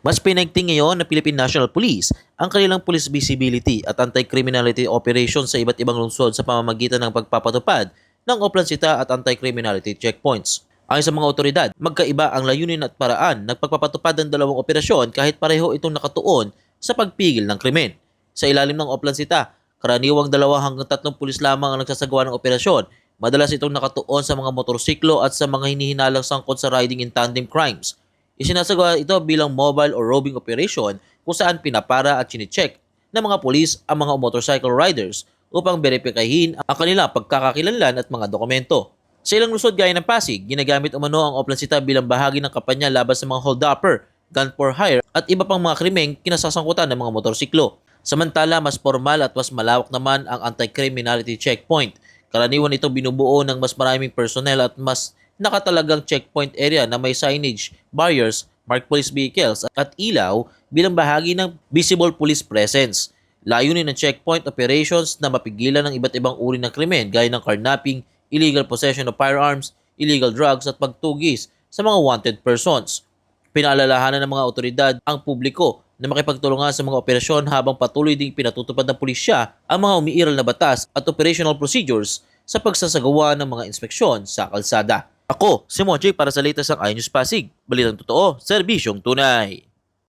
Mas pinagting ngayon ng Philippine National Police ang kanilang police visibility at anti-criminality operations sa iba't ibang lungsod sa pamamagitan ng pagpapatupad ng oplansita at anti-criminality checkpoints. Ayon sa mga otoridad, magkaiba ang layunin at paraan ng pagpapatupad ng dalawang operasyon kahit pareho itong nakatuon sa pagpigil ng krimen. Sa ilalim ng oplansita, karaniwang 2 hanggang 3 pulis lamang ang nagsasagawa ng operasyon. Madalas itong nakatuon sa mga motorsiklo at sa mga hinihinalang sangkot sa riding in tandem crimes. Isinasagawa ito bilang mobile or roving operation kung saan pinapara at chine-check ng mga pulis ang mga motorcycle riders upang beripikahin ang kanilang pagkakakilanlan at mga dokumento. Sa ilang lungsod gaya ng Pasig, ginagamit umano ang oplansita bilang bahagi ng kampanya laban sa mga hold-upper, gun for hire at iba pang mga krimeng kinasasangkutan ng mga motorsiklo. Samantala, mas formal at mas malawak naman ang anti-criminality checkpoint. Karaniwan itong binubuo ng mas maraming personnel at mas nakatalagang checkpoint area na may signage, barriers, marked police vehicles at ilaw bilang bahagi ng visible police presence. Layunin ng checkpoint operations na mapigilan ng iba't ibang uri ng krimen gaya ng carnapping, illegal possession of firearms, illegal drugs at pagtugis sa mga wanted persons. Pinaalalahanan ng mga otoridad ang publiko na makipagtulungan sa mga operasyon habang patuloy ding pinatutupad ng pulisya ang mga umiiral na batas at operational procedures sa pagsasagawa ng mga inspeksyon sa kalsada. Ako, si Monjay para sa latest ng iNews Pasig. Balitang totoo, serbisyong tunay.